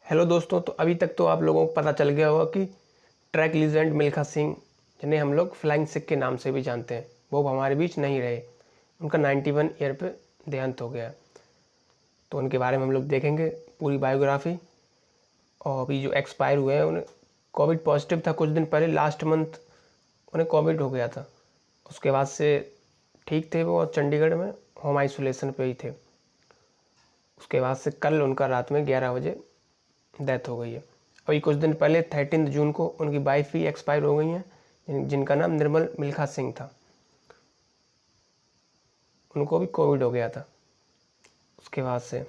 Hello दोस्तों, तो अभी तक तो आप लोगों को पता चल गया होगा कि ट्रैक लीजेंड मिल्खा सिंह, जिन्हें हम लोग फ्लाइंग सिख के नाम से भी जानते हैं, वो अब हमारे बीच नहीं रहे। उनका 91 ईयर पे देहांत हो गया। तो उनके बारे में हम लोग देखेंगे पूरी बायोग्राफी। और अभी जो एक्सपायर हुए हैं उन्हें कोविड पॉजिटिव था कुछ दिन पहले, लास्ट मंथ उन्हें कोविड हो गया था। उसके बाद से ठीक थे वो, और चंडीगढ़ में होम आइसोलेशन पे ही थे। उसके बाद से कल उनका रात में 11 बजे डेथ हो गई है। अभी कुछ दिन पहले 13 जून को उनकी वाइफ भी एक्सपायर हो गई हैं, जिनका नाम निर्मल मिल्खा सिंह था। उनको भी कोविड हो गया था। उसके बाद से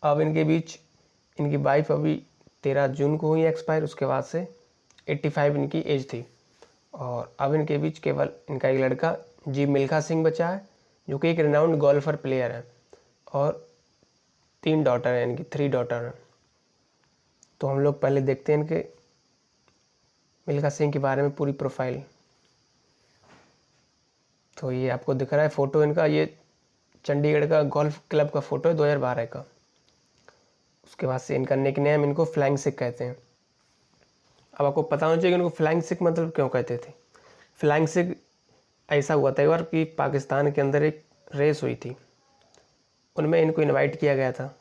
अब इनके बीच इनकी वाइफ अभी 13 जून को हुई एक्सपायर। उसके बाद से 85 इनकी एज थी। और अब इनके बीच केवल इनका एक लड़का जी मिल्खा सिंह बचा है, जो कि एक रिनाउंड गोल्फर प्लेयर है। और 3 डॉटर हैं इनकी, 3 डॉटर हैं। तो हम लोग पहले देखते हैं इनके मिल्खा सिंह के बारे में पूरी प्रोफाइल। तो ये आपको दिख रहा है फ़ोटो इनका, ये चंडीगढ़ का गोल्फ क्लब का फ़ोटो है 2012 का। उसके बाद से इनका निकनेम इनको फ्लाइंग सिख कहते हैं। अब आपको पता होना चाहिए कि इनको फ्लाइंग सिख मतलब क्यों कहते थे। फ्लाइंग सिख ऐसा हुआ था एक बार कि पाकिस्तान के अंदर एक रेस हुई थी, उनमें इनको इनवाइट किया गया था।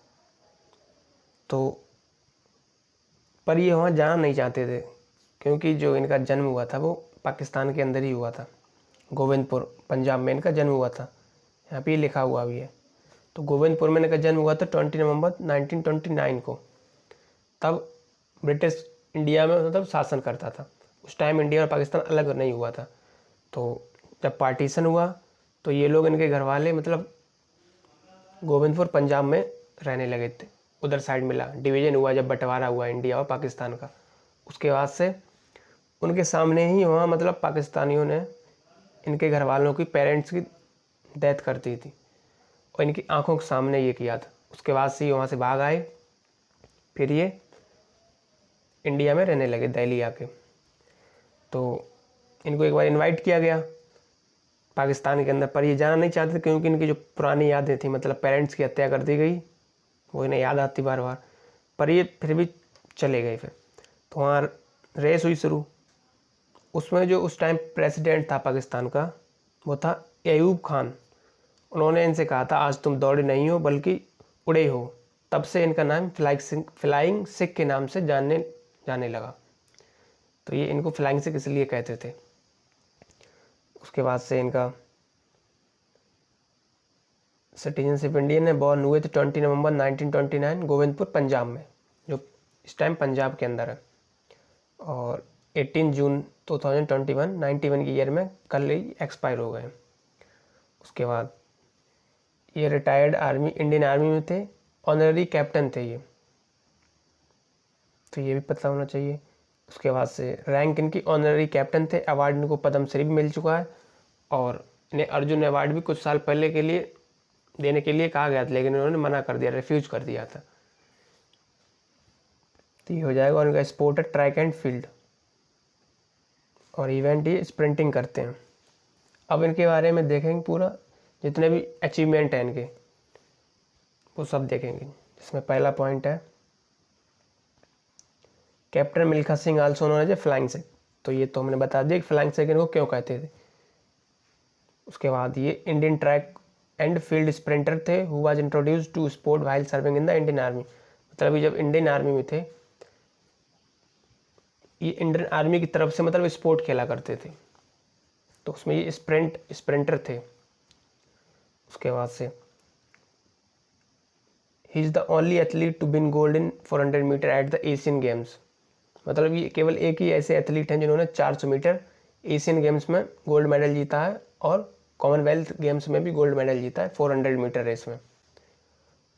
तो पर ये वहाँ जाना नहीं चाहते थे, क्योंकि जो इनका जन्म हुआ था वो पाकिस्तान के अंदर ही हुआ था। गोविंदपुर पंजाब में इनका जन्म हुआ था, यहाँ पे लिखा हुआ भी है। तो गोविंदपुर में इनका जन्म हुआ था 20 नवंबर 1929 को। तब ब्रिटिश इंडिया में मतलब शासन करता था। उस टाइम इंडिया और पाकिस्तान अलग नहीं हुआ था। तो जब पार्टीशन हुआ तो ये लोग, इनके घर वाले मतलब गोविंदपुर पंजाब में रहने लगे थे। उधर साइड मिला, डिवीज़न हुआ जब बंटवारा हुआ इंडिया और पाकिस्तान का। उसके बाद से उनके सामने ही वहाँ मतलब पाकिस्तानियों ने इनके घर वालों की, पेरेंट्स की डेथ कर दी थी, और इनकी आंखों के सामने ये किया था। उसके बाद से ये वहाँ से भाग आए। फिर ये इंडिया में रहने लगे, दिल्ली आके। तो इनको एक बार इनवाइट किया गया पाकिस्तान के अंदर, पर ये जाना नहीं चाहते थे, क्योंकि इनकी जो पुरानी यादें थी, मतलब पेरेंट्स की हत्या कर दी गई, वो इन्हें याद आती बार बार। पर ये फिर भी चले गए। फिर तो वहाँ रेस हुई शुरू। उसमें जो उस टाइम प्रेसिडेंट था पाकिस्तान का, वो था अयूब खान। उन्होंने इनसे कहा था, आज तुम दौड़े नहीं हो बल्कि उड़े हो। तब से इनका नाम फ्लाइंग सिख के नाम से जाने लगा। तो ये इनको फ्लाइंग सिख इसलिए कहते थे। उसके बाद से इनका सिटीजनशिप इंडियन है। बॉर्न हुए थे 20 नवंबर 1929 गोविंदपुर पंजाब में, जो इस टाइम पंजाब के अंदर है। और 18 जून 2021 91 की ईयर में कल ही एक्सपायर हो गए। उसके बाद ये रिटायर्ड आर्मी, इंडियन आर्मी में थे, ऑनररी कैप्टन थे ये, तो ये भी पता होना चाहिए। उसके बाद से रैंक इनकी ऑनररी कैप्टन थे। अवार्ड इनको पद्मश्री भी मिल चुका है, और इन्हें अर्जुन अवार्ड भी कुछ साल पहले के लिए देने के लिए कहा गया था, लेकिन इन्होंने मना कर दिया, रिफ्यूज कर दिया था। तो ये हो जाएगा। और इनका स्पोर्ट है ट्रैक एंड फील्ड, और इवेंट ये स्प्रिंटिंग करते हैं। अब इनके बारे में देखेंगे पूरा, जितने भी अचीवमेंट हैं इनके वो सब देखेंगे। जिसमें पहला पॉइंट है captain Milkha Singh also known as a flying Sikh. तो ये तो हमने बता दिया कि फ्लाइंग सिख इनको क्यों कहते थे। उसके बाद ये Indian track and field sprinter थे, who was introduced to sport while serving in the Indian Army. मतलब ये जब इंडियन आर्मी में थे, ये इंडियन आर्मी की तरफ से मतलब स्पोर्ट खेला करते थे, तो उसमें ये स्प्रिंटर थे। उसके बाद से ही is the only athlete to win gold in 400 metre at the Asian Games. मतलब ये केवल एक ही ऐसे एथलीट हैं जिन्होंने 400 मीटर एशियन गेम्स में गोल्ड मेडल जीता है, और कॉमनवेल्थ गेम्स में भी गोल्ड मेडल जीता है 400 मीटर रेस में।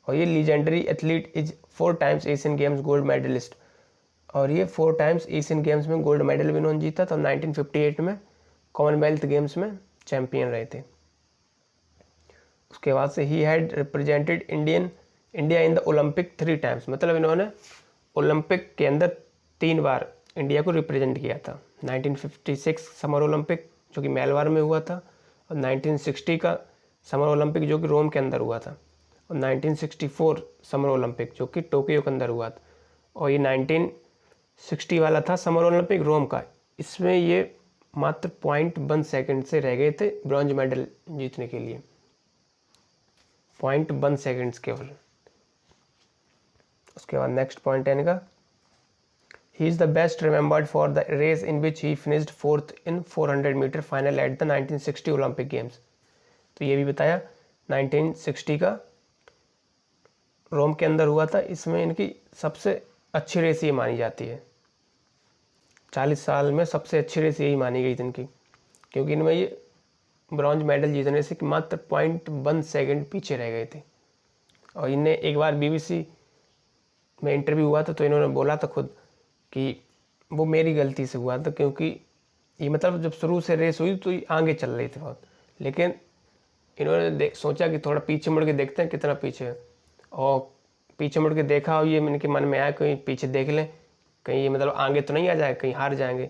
और ये legendary athlete is 4 times Asian Games gold medallist. और ये 4 टाइम्स एशियन गेम्स में गोल्ड मेडल भी इन्होंने जीता, तो 1958 में कॉमनवेल्थ गेम्स में चैंपियन रहे थे। उसके बाद से he had represented India in the Olympic 3 times. मतलब इन्होंने ओलंपिक के अंदर 3 बार इंडिया को रिप्रेजेंट किया था। 1956 समर ओलंपिक, जो कि मेलबर्न में हुआ था, और 1960 का समर ओलंपिक, जो कि रोम के अंदर हुआ था, और 1964 समर ओलंपिक, जो कि टोक्यो के अंदर हुआ था। और ये 1960 वाला था समर ओलंपिक रोम का, इसमें ये मात्र 0.1 सेकंड से रह गए थे ब्रॉन्ज मेडल जीतने के लिए, 0.1 सेकंड्स केवल। उसके बाद नेक्स्ट पॉइंट है इनका, he is the best remembered for the race in which he finished 4th in 400 metre final at the 1960 Olympic Games. तो ये भी बताया 1960 का रोम के अंदर हुआ था, इसमें इनकी सबसे अच्छी रेस ये मानी जाती है। 40 साल में सबसे अच्छी रेस यही मानी गई थी इनकी, क्योंकि इनमें ये ब्रॉन्ज मेडल जीतने से मात्र 0.1 सेकंड पीछे रह गए थे। और इन्हें एक बार BBC में इंटरव्यू हुआ था तो इन्होंने बोला था खुद कि वो मेरी गलती से हुआ था, क्योंकि ये मतलब जब शुरू से रेस हुई तो ये आगे चल रही थी बहुत, लेकिन इन्होंने सोचा कि थोड़ा पीछे मुड़ के देखते हैं कितना पीछे है, और पीछे मुड़ के देखा और ये इनके मन में आया कहीं पीछे देख लें, कहीं ये मतलब आगे तो नहीं आ जाए, कहीं हार जाएंगे।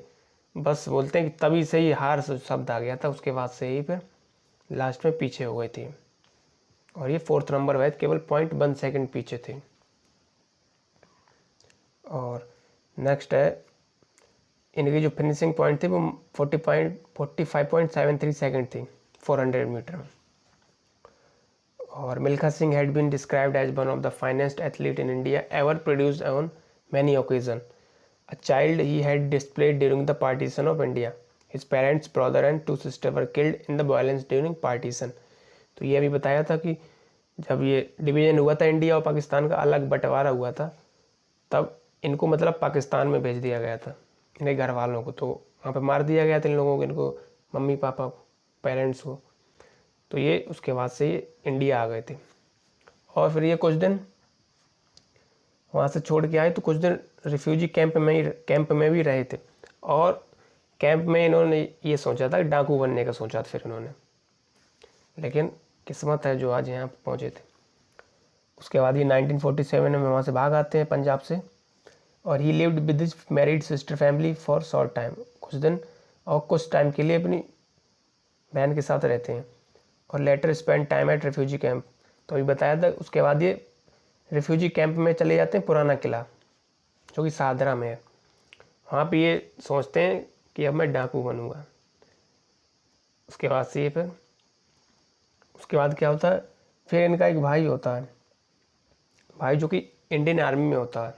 बस बोलते हैं कि तभी से ही हार शब्द आ गया था, उसके बाद से ही फिर लास्ट में पीछे हो गई थी, और ये 4th नंबर वैद केवल 0.1 सेकंड पीछे थे। और नेक्स्ट है इनकी जो फिनिशिंग पॉइंट थी वो 45.73 सेकंड थी 400 मीटर में। और Milkha Singh had been described as one of the finest athlete in India ever produced on many occasion. A child he had displayed during the partition of India. His parents, brother and 2 sisters were killed in the violence during partition. तो ये अभी बताया था कि जब ये division हुआ था इंडिया और पाकिस्तान का अलग बंटवारा हुआ था, तब इनको मतलब पाकिस्तान में भेज दिया गया था, इनके घर वालों को, तो वहाँ पे मार दिया गया था इन लोगों को, इनको मम्मी पापा को, पेरेंट्स को। तो ये उसके बाद से ये इंडिया आ गए थे, और फिर ये कुछ दिन वहाँ से छोड़ के आए तो कुछ दिन रिफ्यूजी कैंप में भी रहे थे, और कैंप में इन्होंने ये सोचा था कि डाकू बनने का सोचा था फिर इन्होंने, लेकिन किस्मत है जो आज यहाँ पहुँचे थे। उसके बाद ये 1947 में वहाँ से भाग आते हैं पंजाब से, और ही lived with his married sister family for short time, कुछ दिन और कुछ टाइम के लिए अपनी बहन के साथ रहते हैं, और later spend time at refugee camp. तो अभी बताया था उसके बाद ये रिफ्यूजी कैंप में चले जाते हैं, पुराना किला जो कि सादरा में है, वहाँ पे ये सोचते हैं कि अब मैं डाकू बनूंगा। उसके बाद से ये फिर उसके बाद क्या होता है, फिर इनका एक भाई होता है, भाई जो कि इंडियन आर्मी में होता है,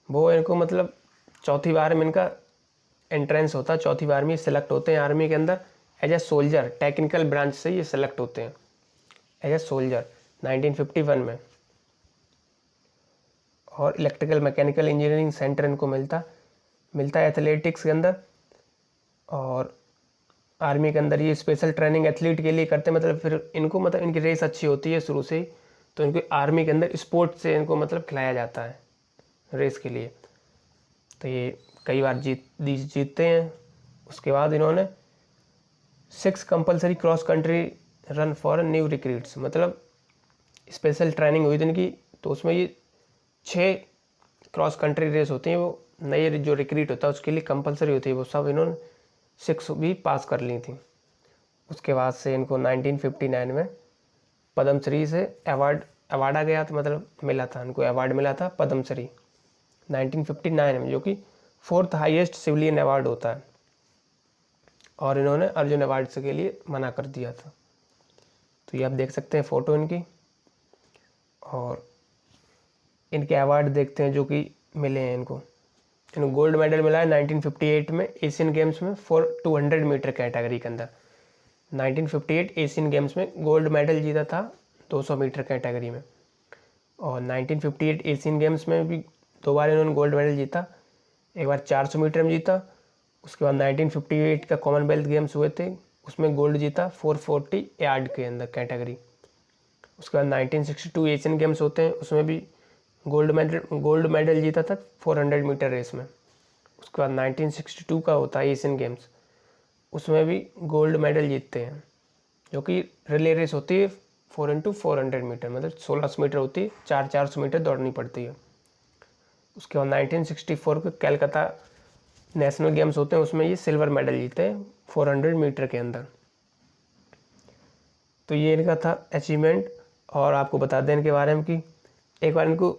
वो इनको मतलब चौथी बार में इनका एंट्रेंस होता है, चौथी बार में सेलेक्ट होते हैं आर्मी के अंदर as a soldier, technical branch से ये सेलेक्ट होते हैं एज ए सोल्जर 1951 में। और इलेक्ट्रिकल मैकेनिकल इंजीनियरिंग सेंटर इनको मिलता है एथलेटिक्स के अंदर, और आर्मी के अंदर ये स्पेशल ट्रेनिंग एथलीट के लिए करते हैं, मतलब फिर इनको मतलब इनकी रेस अच्छी होती है शुरू से ही, तो इनको आर्मी के अंदर स्पोर्ट से इनको मतलब खिलाया जाता है रेस के लिए, तो ये कई बार जीतते हैं। उसके बाद इन्होंने 6 compulsory cross country run for new recruits, मतलब स्पेशल ट्रेनिंग हुई थी इनकी, तो उसमें ये 6 क्रॉस कंट्री रेस होती हैं, वो नए जो रिक्रूट होता है उसके लिए कंपलसरी होती है, वो सब इन्होंने 6 भी पास कर ली थी। उसके बाद से इनको 1959 में पद्मश्री से अवार्ड आ गया था, मतलब मिला था इनको, अवार्ड मिला था पद्मश्री 1959 में, जो कि 4th हाईएस्ट सिविलियन अवार्ड होता है, और इन्होंने अर्जुन अवार्ड के लिए मना कर दिया था। तो ये आप देख सकते हैं फ़ोटो इनकी, और इनके अवार्ड देखते हैं जो कि मिले हैं इनको गोल्ड मेडल मिला है 1958 में एशियन गेम्स में फॉर 200 मीटर कैटेगरी के अंदर। 1958 एशियन गेम्स में गोल्ड मेडल जीता था 200 मीटर कैटेगरी में, और 1958 एशियन गेम्स में भी 2 बार इन्होंने गोल्ड मेडल जीता, एक बार 400 मीटर में जीता, उसके बाद 1958 का कॉमनवेल्थ गेम्स हुए थे, उसमें गोल्ड जीता 440 यार्ड के अंदर कैटेगरी। उसके बाद 1962 एशियन गेम्स होते हैं, उसमें भी गोल्ड मेडल जीता था 400 मीटर रेस में। उसके बाद 1962 का होता है एशियन गेम्स, उसमें भी गोल्ड मेडल जीतते हैं, जो कि रिले रेस होती है 4x400 मीटर, मतलब 1600 मीटर होती है, 400 मीटर दौड़नी पड़ती है। उसके बाद 1964 के कलकत्ता नेशनल गेम्स होते हैं, उसमें ये सिल्वर मेडल जीते हैं 400 मीटर के अंदर। तो ये इनका था अचीवमेंट। और आपको बता दें इनके बारे में कि एक बार इनको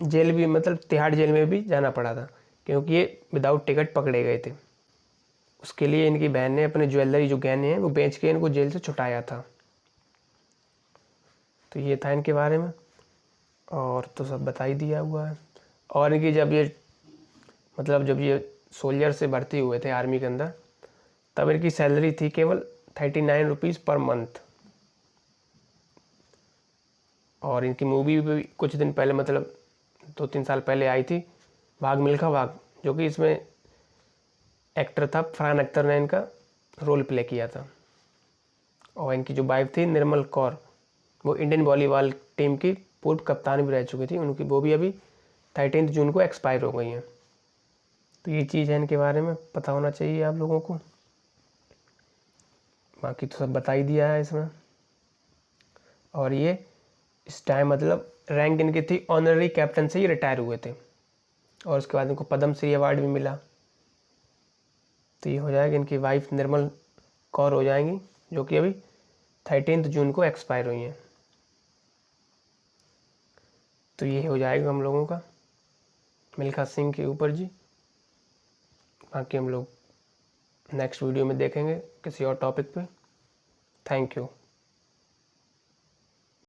जेल भी, मतलब तिहाड़ जेल में भी जाना पड़ा था, क्योंकि ये विदाउट टिकट पकड़े गए थे। उसके लिए इनकी बहन ने अपने ज्वेलरी जो गहने हैं वो बेच के इनको जेल से छुटाया था। तो ये था इनके बारे में, और तो सब बता ही दिया हुआ है। और इनकी जब ये, मतलब जब ये सोल्जर से भर्ती हुए थे आर्मी के अंदर, तब इनकी सैलरी थी केवल 39 रुपीज़ पर मंथ। और इनकी मूवी भी कुछ दिन पहले, मतलब 2-3 साल पहले आई थी, भाग मिल्खा भाग, जो कि इसमें एक्टर था फरहान अख्तर ने इनका रोल प्ले किया था। और इनकी जो वाइफ थी निर्मल कौर, वो इंडियन वॉलीबॉल टीम की पूर्व कप्तान भी रह चुकी थी, उनकी वो भी अभी 13 जून को एक्सपायर हो गई हैं। तो ये चीज़ है इनके बारे में, पता होना चाहिए आप लोगों को। बाकी तो सब बता ही दिया है इसमें। और ये इस टाइम मतलब रैंक इनकी थी ऑनररी कैप्टन से ही रिटायर हुए थे, और उसके बाद इनको पद्म श्री अवार्ड भी मिला। तो ये हो जाएगा, इनकी वाइफ निर्मल कौर हो जाएंगी, जो कि अभी 13 जून को एक्सपायर हुई हैं। तो ये हो जाएगा हम लोगों का मिल्खा सिंह के ऊपर जी। बाकी हम लोग नेक्स्ट वीडियो में देखेंगे किसी और टॉपिक पे। Thank you.